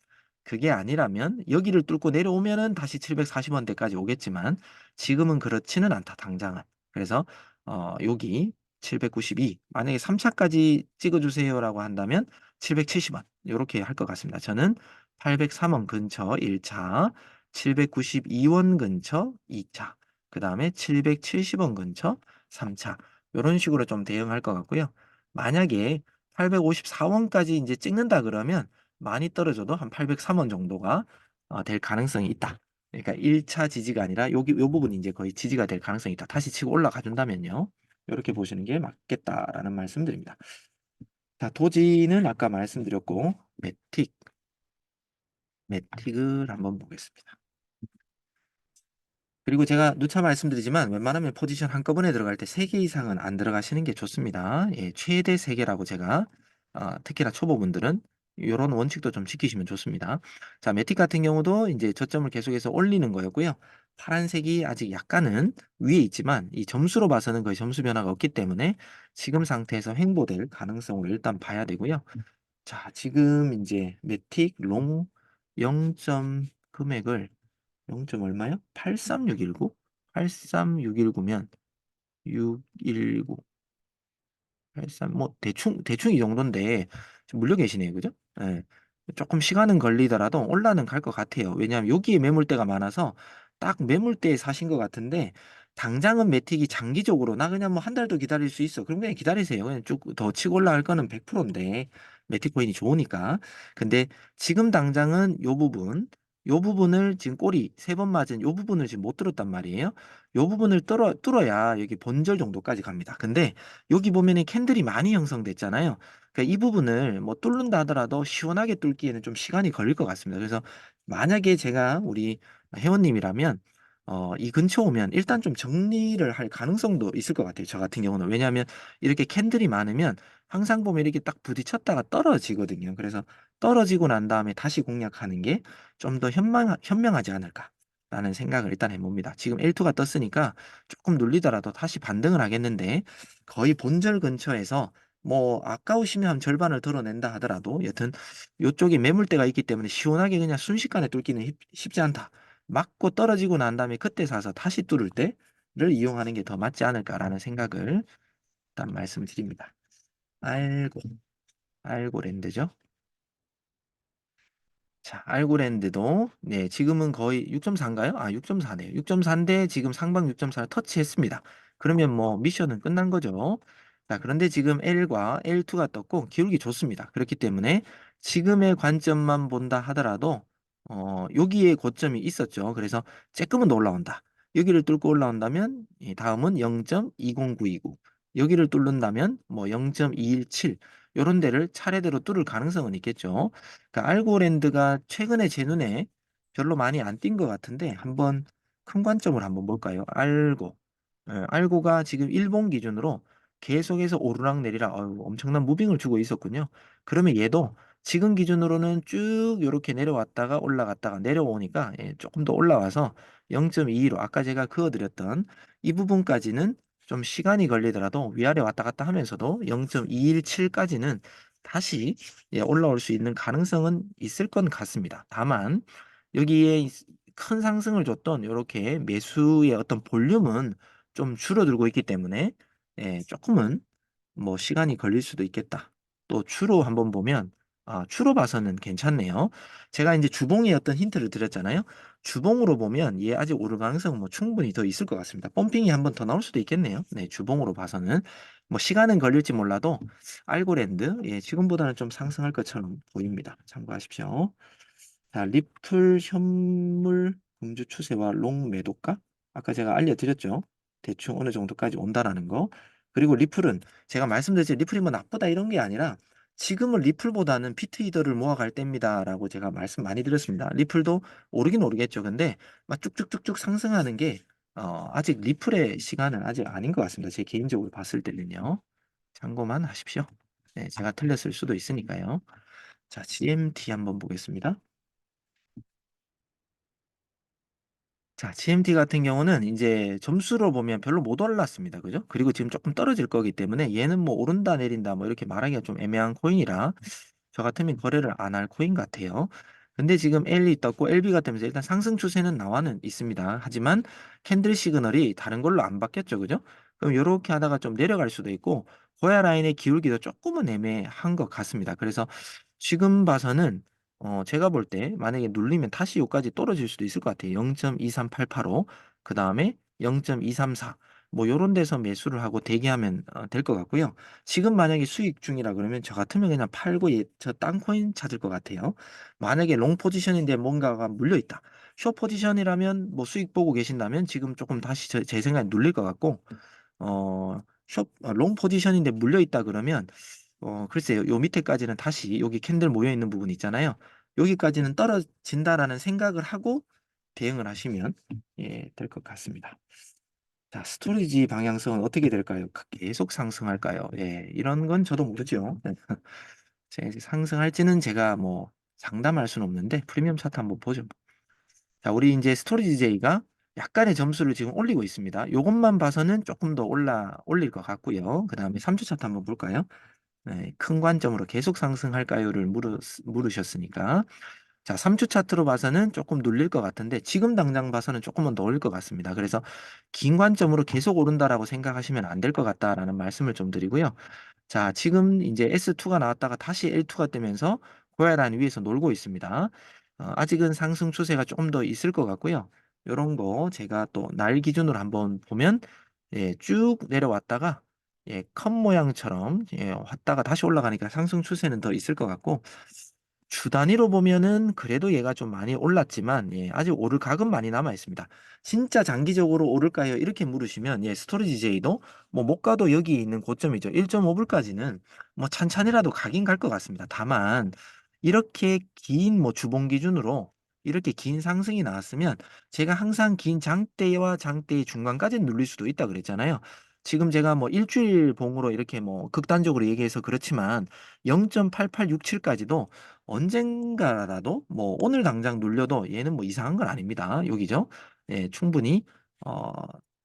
그게 아니라면 여기를 뚫고 내려오면은 다시 740원대까지 오겠지만 지금은 그렇지는 않다, 당장은. 그래서 여기 792 만약에 3차까지 찍어주세요라고 한다면 770원 이렇게 할 것 같습니다. 저는 803원 근처 1차, 792원 근처 2차, 그 다음에 770원 근처 3차 이런 식으로 좀 대응할 것 같고요. 만약에 854원까지 이제 찍는다 그러면 많이 떨어져도 한 803원 정도가 될 가능성이 있다. 그러니까 1차 지지가 아니라 여기 요 부분이 이제 거의 지지가 될 가능성이 있다. 다시 치고 올라가 준다면요. 이렇게 보시는 게 맞겠다라는 말씀드립니다. 자, 도지는 아까 말씀드렸고 매틱을 한번 보겠습니다. 그리고 제가 누차 말씀드리지만 웬만하면 포지션 한꺼번에 들어갈 때 3개 이상은 안 들어가시는 게 좋습니다. 예, 최대 3개라고 제가 특히나 초보분들은 이런 원칙도 좀 지키시면 좋습니다. 자, 매틱 같은 경우도 이제 저점을 계속해서 올리는 거였고요. 파란색이 아직 약간은 위에 있지만 이 점수로 봐서는 거의 점수 변화가 없기 때문에 지금 상태에서 횡보될 가능성을 일단 봐야 되고요. 자, 지금 이제 매틱 롱 0점 금액을 0점 얼마요? 83619? 83619면 619, 83, 뭐 대충 이 정도인데 좀 물려 계시네요. 그죠? 예. 조금 시간은 걸리더라도 올라는 갈 것 같아요. 왜냐하면 여기에 매물대가 많아서 딱 매물대에 사신 것 같은데 당장은 매틱이 장기적으로 나 그냥 뭐 한 달 더 기다릴 수 있어. 그럼 그냥 기다리세요. 그냥 쭉 더 치고 올라갈 거는 100%인데 매틱 코인이 좋으니까. 근데 지금 당장은 요 부분을 지금 꼬리 3번 맞은 요 부분을 지금 못 뚫었단 말이에요. 요 부분을 뚫어야 여기 본절 정도까지 갑니다. 근데 여기 보면은 캔들이 많이 형성됐잖아요. 그러니까 이 부분을 뭐 뚫는다 하더라도 시원하게 뚫기에는 좀 시간이 걸릴 것 같습니다. 그래서 만약에 제가 우리 회원님이라면 이 근처 오면 일단 좀 정리를 할 가능성도 있을 것 같아요. 저 같은 경우는. 왜냐하면 이렇게 캔들이 많으면 항상 보면 이렇게 딱 부딪혔다가 떨어지거든요. 그래서 떨어지고 난 다음에 다시 공략하는 게 좀 더 현명하지 않을까라는 생각을 일단 해봅니다. 지금 L2가 떴으니까 조금 눌리더라도 다시 반등을 하겠는데 거의 본절 근처에서 뭐 아까우시면 한 절반을 덜어낸다 하더라도 여튼 이쪽에 매물대가 있기 때문에 시원하게 그냥 순식간에 뚫기는 쉽지 않다. 맞고 떨어지고 난 다음에 그때 사서 다시 뚫을 때를 이용하는 게 더 맞지 않을까라는 생각을 일단 말씀드립니다. 알고 알고랜드죠. 자, 알고랜드도 네, 지금은 거의 6.4인가요? 6.4네요. 6.4인데 지금 상방 6.4를 터치했습니다. 그러면 뭐 미션은 끝난 거죠. 자, 그런데 지금 L과 L2가 떴고 기울기 좋습니다. 그렇기 때문에 지금의 관점만 본다 하더라도 여기에 고점이 있었죠. 그래서 쬐끔은 더 올라온다. 여기를 뚫고 올라온다면 다음은 0.20929. 여기를 뚫는다면 뭐 0.217. 요런 데를 차례대로 뚫을 가능성은 있겠죠. 그러니까 알고랜드가 최근에 제 눈에 별로 많이 안 띈 것 같은데 한번 큰 관점을 한번 볼까요? 알고. 알고가 지금 일본 기준으로 계속해서 오르락내리락 엄청난 무빙을 주고 있었군요. 그러면 얘도 지금 기준으로는 쭉 이렇게 내려왔다가 올라갔다가 내려오니까 조금 더 올라와서 0.22로 아까 제가 그어드렸던 이 부분까지는 좀 시간이 걸리더라도 위아래 왔다 갔다 하면서도 0.217까지는 다시 올라올 수 있는 가능성은 있을 것 같습니다. 다만 여기에 큰 상승을 줬던 이렇게 매수의 어떤 볼륨은 좀 줄어들고 있기 때문에 조금은 뭐 시간이 걸릴 수도 있겠다. 또 추로 한번 보면 추로 봐서는 괜찮네요. 제가 이제 주봉의 어떤 힌트를 드렸잖아요. 주봉으로 보면 얘 아직 오를 가능성은 뭐 충분히 더 있을 것 같습니다. 펌핑이 한번 더 나올 수도 있겠네요. 네, 주봉으로 봐서는 뭐 시간은 걸릴지 몰라도 알고랜드 지금보다는 좀 상승할 것처럼 보입니다. 참고하십시오. 자, 리플 현물 금주 추세와 롱 매도가 아까 제가 알려드렸죠. 대충 어느 정도까지 온다라는 거. 그리고 리플은 제가 말씀드렸지 리플이 뭐 나쁘다 이런 게 아니라 지금은 리플보다는 피트이더를 모아갈 때입니다라고 제가 말씀 많이 드렸습니다. 리플도 오르긴 오르겠죠. 근데 막 쭉쭉쭉쭉 상승하는 게 아직 리플의 시간은 아직 아닌 것 같습니다. 제 개인적으로 봤을 때는요. 참고만 하십시오. 네, 제가 틀렸을 수도 있으니까요. 자, GMT 한번 보겠습니다. 자, GMT 같은 경우는 이제 점수로 보면 별로 못 올랐습니다. 그죠? 그리고 지금 조금 떨어질 거기 때문에 얘는 뭐 오른다 내린다 뭐 이렇게 말하기가 좀 애매한 코인이라 저 같으면 거래를 안 할 코인 같아요. 근데 지금 L이 떴고 LB가 뜨면서 일단 상승 추세는 나와는 있습니다. 하지만 캔들 시그널이 다른 걸로 안 바뀌었죠. 그죠? 그럼 이렇게 하다가 좀 내려갈 수도 있고 고야 라인의 기울기도 조금은 애매한 것 같습니다. 그래서 지금 봐서는 제가 볼 때 만약에 눌리면 다시 여기까지 떨어질 수도 있을 것 같아요. 0.23885, 그 다음에 0.234. 뭐 요런 데서 매수를 하고 대기하면 될 것 같고요. 지금 만약에 수익 중이라 그러면 저 같으면 그냥 팔고 저 땅코인 찾을 것 같아요. 만약에 롱 포지션인데 뭔가가 물려 있다. 숏 포지션이라면 뭐 수익 보고 계신다면 지금 조금 다시 제 생각에 눌릴 것 같고 롱 포지션인데 물려 있다 그러면 글쎄요. 요 밑에까지는 다시 여기 캔들 모여 있는 부분 있잖아요. 여기까지는 떨어진다라는 생각을 하고 대응을 하시면 될 것 같습니다. 자, 스토리지 방향성은 어떻게 될까요? 계속 상승할까요? 이런 건 저도 모르죠. 상승할지는 제가 뭐 장담할 수는 없는데 프리미엄 차트 한번 보죠. 자, 우리 이제 스토리지 제이가 약간의 점수를 지금 올리고 있습니다. 요것만 봐서는 조금 더 올릴 것 같고요. 그 다음에 3주 차트 한번 볼까요? 큰 관점으로 계속 상승할까요를 물으셨으니까. 자, 3주 차트로 봐서는 조금 눌릴 것 같은데 지금 당장 봐서는 조금은 더 올릴 것 같습니다. 그래서 긴 관점으로 계속 오른다라고 생각하시면 안 될 것 같다라는 말씀을 좀 드리고요. 자, 지금 이제 S2가 나왔다가 다시 L2가 뜨면서 고야란 위에서 놀고 있습니다. 아직은 상승 추세가 조금 더 있을 것 같고요. 요런 거 제가 또 날 기준으로 한번 보면 쭉 내려왔다가 컵 모양처럼 왔다가 다시 올라가니까 상승 추세는 더 있을 것 같고 주 단위로 보면은 그래도 얘가 좀 많이 올랐지만 아직 오를 각은 많이 남아 있습니다. 진짜 장기적으로 오를까요? 이렇게 물으시면 스토리지 제이도 뭐 못 가도 여기 있는 고점이죠. 1.5불까지는 뭐 찬찬히라도 가긴 갈 것 같습니다. 다만 이렇게 긴 뭐 주봉 기준으로 이렇게 긴 상승이 나왔으면 제가 항상 긴 장대와 장대의 중간까지 눌릴 수도 있다 그랬잖아요. 지금 제가 뭐 일주일 봉으로 이렇게 뭐 극단적으로 얘기해서 그렇지만 0.8867까지도 언젠가라도 뭐 오늘 당장 눌려도 얘는 뭐 이상한 건 아닙니다. 여기죠. 충분히 어,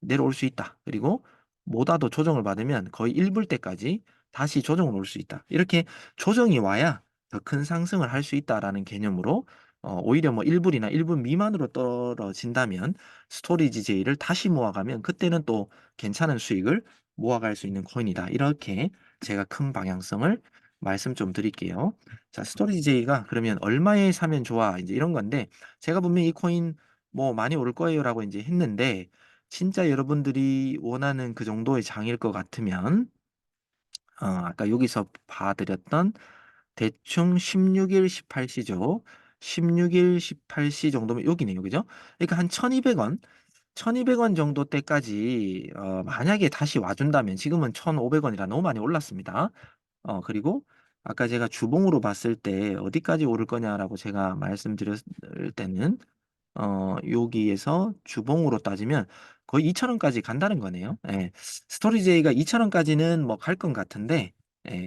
내려올 수 있다. 그리고 뭐다도 조정을 받으면 거의 1불 때까지 다시 조정을 올 수 있다. 이렇게 조정이 와야 더 큰 상승을 할 수 있다라는 개념으로 오히려 뭐 1불이나 1불 미만으로 떨어진다면 스토리지 제이를 다시 모아가면 그때는 또 괜찮은 수익을 모아갈 수 있는 코인이다. 이렇게 제가 큰 방향성을 말씀 좀 드릴게요. 자, 스토리지 제이가 그러면 얼마에 사면 좋아? 이제 이런 건데 제가 분명히 이 코인 뭐 많이 오를 거예요라고 이제 했는데 진짜 여러분들이 원하는 그 정도의 장일 것 같으면 아까 여기서 봐드렸던 대충 16일 18시죠. 16일 18시 정도면 여기네요. 그죠? 그러니까 한 1200원 1200원 정도 때까지 만약에 다시 와준다면 지금은 1500원이라 너무 많이 올랐습니다. 그리고 아까 제가 주봉으로 봤을 때 어디까지 오를 거냐라고 제가 말씀드렸을 때는 여기에서 주봉으로 따지면 거의 2,000원까지 간다는 거네요. 스토리제이가 2,000원까지는 뭐 갈 건 같은데,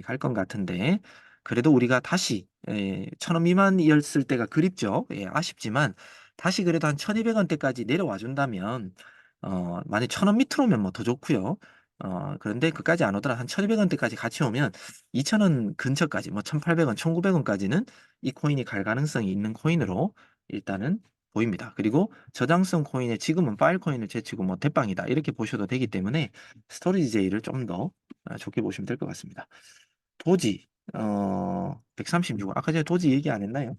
갈 건 같은데, 그래도 우리가 다시 1,000원 미만이었을 때가 그립죠. 아쉽지만 다시 그래도 한 1,200원대까지 내려와 준다면, 만약 1,000원 밑으로 오면 뭐 더 좋고요. 그런데 그까지 안 오더라 한 1,200원대까지 같이 오면 2,000원 근처까지 뭐 1,800원, 1,900원까지는 이 코인이 갈 가능성이 있는 코인으로 일단은 보입니다. 그리고 저장성 코인에 지금은 파일 코인을 제치고 뭐 대빵이다 이렇게 보셔도 되기 때문에 스토리지 제이를 좀 더 좋게 보시면 될 것 같습니다. 도지 136원 아까 제가 도지 얘기 안 했나요?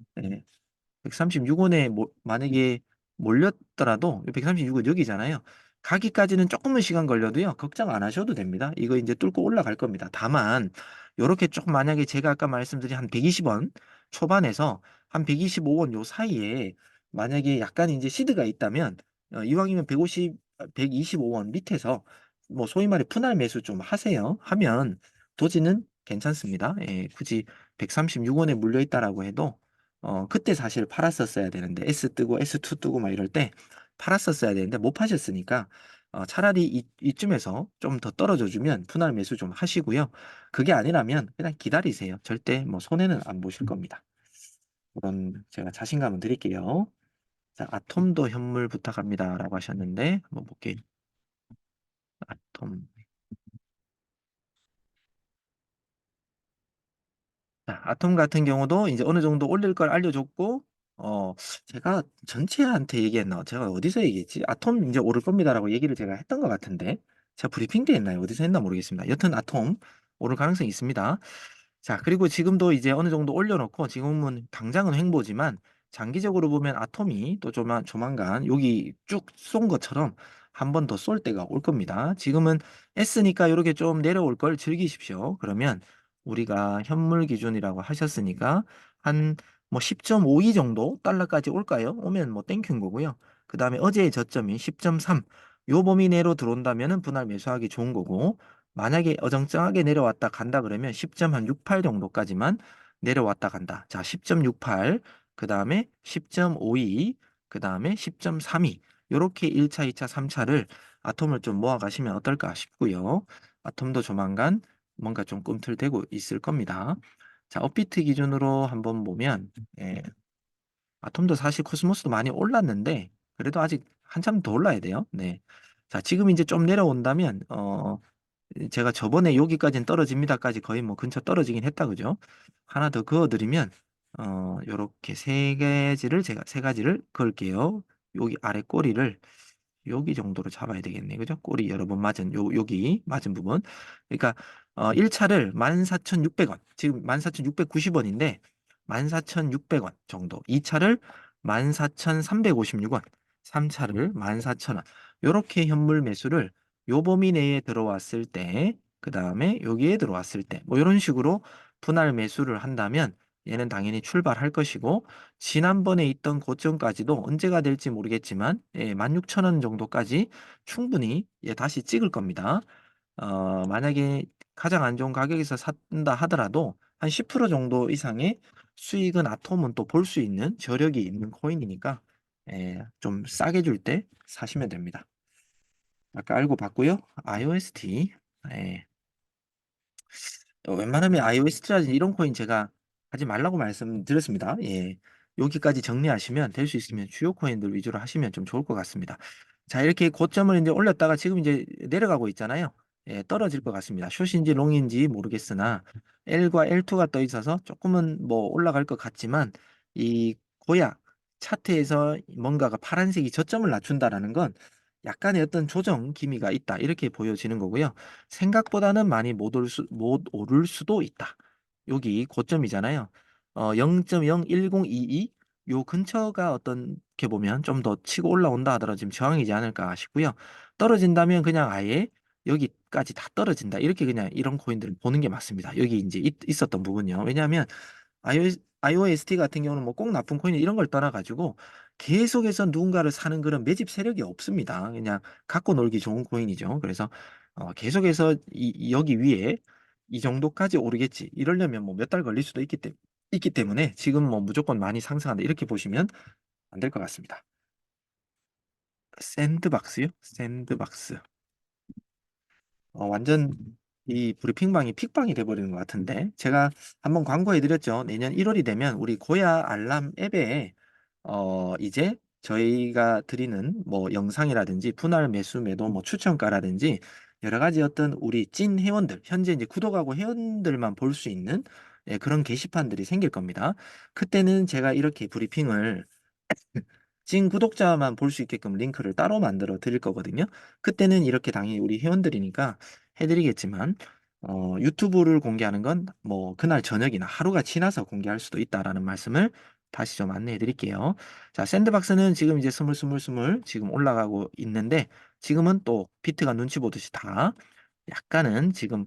136원에 만약에 몰렸더라도 136원 여기잖아요. 가기까지는 조금은 시간 걸려도요. 걱정 안 하셔도 됩니다. 이거 이제 뚫고 올라갈 겁니다. 다만 요렇게 조금 만약에 제가 아까 말씀드린 한 120원 초반에서 한 125원 요 사이에 만약에 약간 이제 시드가 있다면 이왕이면 125원 밑에서 뭐 소위 말해 분할 매수 좀 하세요. 하면 도지는 괜찮습니다. 굳이 136원에 물려 있다라고 해도 그때 사실 팔았었어야 되는데 S 뜨고 S2 뜨고 막 이럴 때 팔았었어야 되는데 못 파셨으니까 차라리 이쯤에서 좀 더 떨어져 주면 분할 매수 좀 하시고요. 그게 아니라면 그냥 기다리세요. 절대 뭐 손해는 안 보실 겁니다. 그런 제가 자신감을 드릴게요. 자, 아톰도 현물 부탁합니다라고 하셨는데 한번 볼게요. 아톰. 자, 아톰 같은 경우도 이제 어느 정도 올릴 걸 알려줬고, 어, 제가 전체한테 얘기했나? 제가 어디서 얘기했지? 아톰 이제 오를 겁니다라고 얘기를 제가 했던 것 같은데, 제가 브리핑 때 했나요? 어디서 했나 모르겠습니다. 여튼 아톰 오를 가능성이 있습니다. 자, 그리고 지금도 이제 어느 정도 올려놓고, 지금은 당장은 횡보지만, 장기적으로 보면 아톰이 또 조만간 여기 쭉 쏜 것처럼 한 번 더 쏠 때가 올 겁니다. 지금은 S니까 이렇게 좀 내려올 걸 즐기십시오. 그러면 우리가 현물 기준이라고 하셨으니까 한 뭐 10.52 정도 달러까지 올까요? 오면 뭐 땡큐인 거고요. 그 다음에 어제의 저점이 10.3 요 범위 내로 들어온다면은 분할 매수하기 좋은 거고 만약에 어정쩡하게 내려왔다 간다 그러면 10.68 정도까지만 내려왔다 간다. 자, 10.68, 그 다음에 10.52, 그 다음에 10.32 요렇게 1차, 2차, 3차를 아톰을 좀 모아 가시면 어떨까 싶고요. 아톰도 조만간 뭔가 좀 꿈틀대고 있을 겁니다. 자, 업비트 기준으로 한번 보면 예, 아톰도 사실 코스모스도 많이 올랐는데 그래도 아직 한참 더 올라야 돼요. 네. 자, 지금 이제 좀 내려온다면 제가 저번에 여기까지는 떨어집니다까지 거의 뭐 근처 떨어지긴 했다 그죠? 하나 더 그어드리면 요렇게 세 가지를 그을게요. 여기 아래 꼬리를 여기 정도로 잡아야 되겠네. 그죠? 꼬리 여러 번 맞은 여기 맞은 부분. 그러니까 1차를 14,600원. 지금 14,690원인데 14,600원 정도. 2차를 14,356원. 3차를 14,000원. 요렇게 현물 매수를 요 범위 내에 들어왔을 때, 그 다음에 여기에 들어왔을 때, 뭐 이런 식으로 분할 매수를 한다면 얘는 당연히 출발할 것이고 지난번에 있던 고점까지도 언제가 될지 모르겠지만 16,000원 정도까지 충분히 다시 찍을 겁니다. 만약에 가장 안 좋은 가격에서 샀다 하더라도 한 10% 정도 이상의 수익은 아톰은 또 볼 수 있는 저력이 있는 코인이니까 좀 싸게 줄 때 사시면 됩니다. 아까 알고 봤고요. IOST. 웬만하면 iOST라든지 이런 코인 제가 하지 말라고 말씀드렸습니다. 예. 여기까지 정리하시면 될 수 있으면 주요 코인들 위주로 하시면 좀 좋을 것 같습니다. 자, 이렇게 고점을 이제 올렸다가 지금 이제 내려가고 있잖아요. 예, 떨어질 것 같습니다. 숏인지 롱인지 모르겠으나 L과 L2가 떠 있어서 조금은 뭐 올라갈 것 같지만 이 고약 차트에서 뭔가가 파란색이 저점을 낮춘다라는 건 약간의 어떤 조정 기미가 있다. 이렇게 보여지는 거고요. 생각보다는 많이 못 오를 수도 있다. 여기 고점이잖아요. 0.01022 요 근처가 어떻게 보면 좀 더 치고 올라온다 하더라도 지금 저항이지 않을까 싶고요. 떨어진다면 그냥 아예 여기까지 다 떨어진다. 이렇게 그냥 이런 코인들을 보는 게 맞습니다. 여기 이제 있었던 부분요. 왜냐하면 IOST 같은 경우는 뭐 꼭 나쁜 코인 이런 걸 떠나가지고 계속해서 누군가를 사는 그런 매집 세력이 없습니다. 그냥 갖고 놀기 좋은 코인이죠. 그래서 계속해서 여기 위에 이 정도까지 오르겠지. 이러려면 뭐 몇 달 걸릴 수도 있기 때문에 지금 뭐 무조건 많이 상승한다. 이렇게 보시면 안 될 것 같습니다. 샌드박스요? 샌드박스. 완전 이 브리핑방이 픽방이 돼버리는 것 같은데 제가 한번 광고해드렸죠. 내년 1월이 되면 우리 고야 알람 앱에 이제 저희가 드리는 뭐 영상이라든지 분할 매수 매도 뭐 추천가라든지 여러 가지 어떤 우리 찐 회원들 현재 이제 구독하고 회원들만 볼 수 있는 그런 게시판들이 생길 겁니다. 그때는 제가 이렇게 브리핑을 찐 구독자만 볼 수 있게끔 링크를 따로 만들어 드릴 거거든요. 그때는 이렇게 당연히 우리 회원들이니까 해드리겠지만, 유튜브를 공개하는 건 뭐 그날 저녁이나 하루가 지나서 공개할 수도 있다라는 말씀을 다시 좀 안내해 드릴게요. 자, 샌드박스는 지금 이제 스물스물스물 지금 올라가고 있는데, 지금은 또 비트가 눈치 보듯이 다 약간은 지금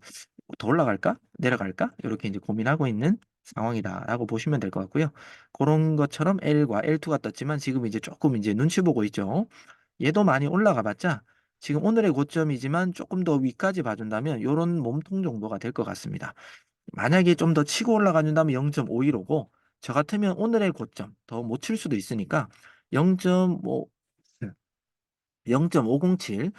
더 올라갈까? 내려갈까? 이렇게 이제 고민하고 있는 상황이다라고 보시면 될 것 같고요. 그런 것처럼 L과 L2가 떴지만 지금 이제 조금 이제 눈치 보고 있죠. 얘도 많이 올라가 봤자 지금 오늘의 고점이지만 조금 더 위까지 봐준다면 이런 몸통 정도가 될 것 같습니다. 만약에 좀 더 치고 올라가 준다면 0.515고 저 같으면 오늘의 고점 더 못 칠 수도 있으니까 0.5 0.507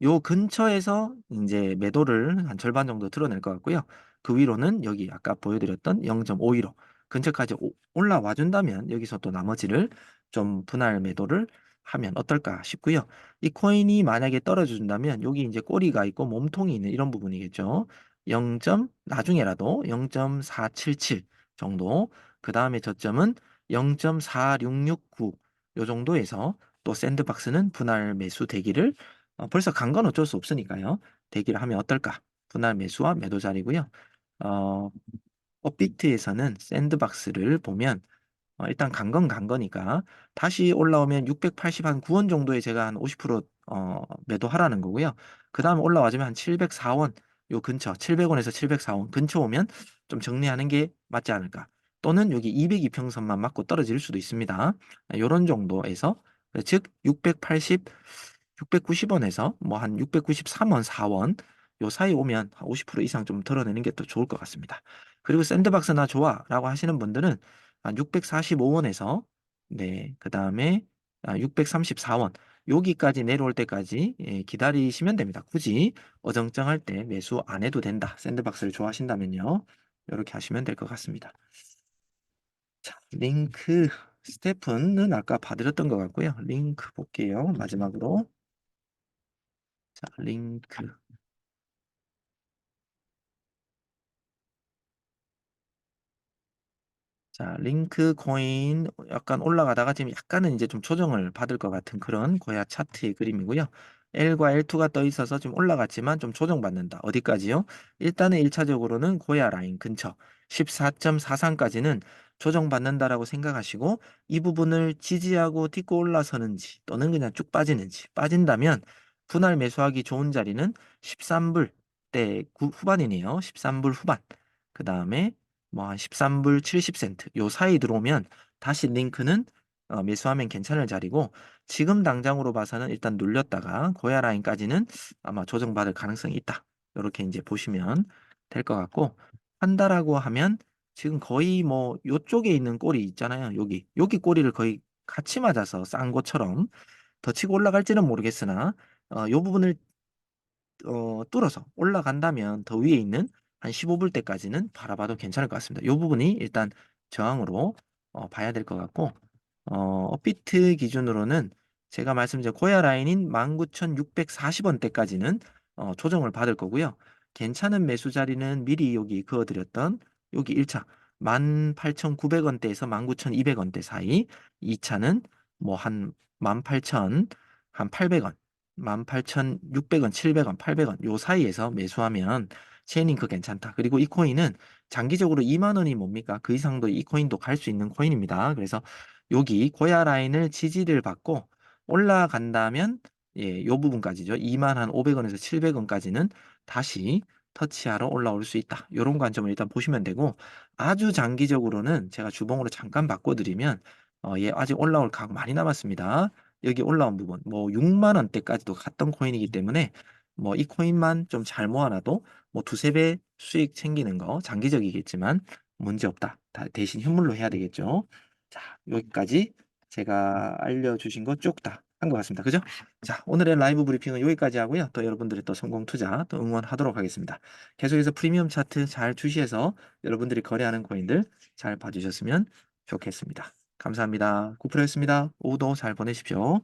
요 근처에서 이제 매도를 한 절반 정도 드러낼 것 같고요. 그 위로는 여기 아까 보여드렸던 0.515 근처까지 올라와 준다면 여기서 또 나머지를 좀 분할 매도를 하면 어떨까 싶고요. 이 코인이 만약에 떨어져 준다면 여기 이제 꼬리가 있고 몸통이 있는 이런 부분이겠죠. 0. 나중에라도 0.477 정도 그 다음에 저점은 0.4669 요 정도에서 또 샌드박스는 분할 매수 대기를 벌써 간 건 어쩔 수 없으니까요. 대기를 하면 어떨까? 분할 매수와 매도 자리고요. 어, 업비트에서는 샌드박스를 보면 일단 간 거니까 다시 올라오면 680한 9원 정도에 제가 한 50% 매도하라는 거고요. 그 다음에 올라와주면 한 704원 요 근처 700원에서 704원 근처 오면 좀 정리하는 게 맞지 않을까. 또는 여기 202평선만 맞고 떨어질 수도 있습니다. 요런 정도에서 즉 690원에서 뭐 한 693원, 4원 요 사이 오면 한 50% 이상 좀 덜어내는 게 더 좋을 것 같습니다. 그리고 샌드박스나 좋아라고 하시는 분들은 한 645원에서 네, 그다음에 634원. 여기까지 내려올 때까지 기다리시면 됩니다. 굳이 어정쩡할 때 매수 안 해도 된다. 샌드박스를 좋아하신다면요. 이렇게 하시면 될 것 같습니다. 자, 링크 스테픈은 아까 봐드렸던 것 같고요. 링크 볼게요. 마지막으로. 자, 링크. 자, 링크 코인 약간 올라가다가 지금 약간은 이제 좀 조정을 받을 것 같은 그런 고야 차트의 그림이고요. L과 L2가 떠 있어서 좀 올라갔지만 좀 조정받는다. 어디까지요? 일단은 1차적으로는 고야 라인 근처 14.43까지는 조정받는다라고 생각하시고 이 부분을 지지하고 딛고 올라서는지 또는 그냥 쭉 빠지는지 빠진다면 분할 매수하기 좋은 자리는 13불 대 후반이네요. 13불 후반. 그 다음에 뭐 한 13불 70센트 요 사이 들어오면 다시 링크는 매수하면 괜찮을 자리고 지금 당장으로 봐서는 일단 눌렸다가 고야 라인까지는 아마 조정받을 가능성이 있다. 이렇게 이제 보시면 될 것 같고 한다라고 하면 지금 거의 뭐 요쪽에 있는 꼬리 있잖아요. 여기 꼬리를 거의 같이 맞아서 싼 것처럼 더 치고 올라갈지는 모르겠으나 요 부분을 뚫어서 올라간다면 더 위에 있는 한 15불대까지는 바라봐도 괜찮을 것 같습니다. 이 부분이 일단 저항으로 봐야 될 것 같고 업비트 기준으로는 제가 말씀드린 고야 라인인 19,640원대까지는 조정을 받을 거고요. 괜찮은 매수 자리는 미리 여기 그어드렸던 여기 1차 18,900원대에서 19,200원대 사이 2차는 뭐 한 18,000, 한 800원 18,600원, 700원, 800원 요 사이에서 매수하면 체인링크 괜찮다. 그리고 이 코인은 장기적으로 2만 원이 뭡니까? 그 이상도 이 코인도 갈 수 있는 코인입니다. 그래서 여기 고야 라인을 지지를 받고 올라간다면 요 부분까지죠. 2만 한 500원에서 700원까지는 다시 터치하러 올라올 수 있다. 이런 관점을 일단 보시면 되고 아주 장기적으로는 제가 주봉으로 잠깐 바꿔드리면 얘 아직 올라올 각 많이 남았습니다. 여기 올라온 부분 뭐 6만 원대까지도 갔던 코인이기 때문에 뭐 이 코인만 좀 잘 모아놔도 뭐 두세 배 수익 챙기는 거 장기적이겠지만 문제 없다. 대신 현물로 해야 되겠죠. 자, 여기까지 제가 알려주신 거 쭉 다 한 것 같습니다. 그죠? 자, 오늘의 라이브 브리핑은 여기까지 하고요. 또 여러분들의 또 성공 투자 또 응원하도록 하겠습니다. 계속해서 프리미엄 차트 잘 주시해서 여러분들이 거래하는 코인들 잘 봐주셨으면 좋겠습니다. 감사합니다. 구프로였습니다. 오후도 잘 보내십시오.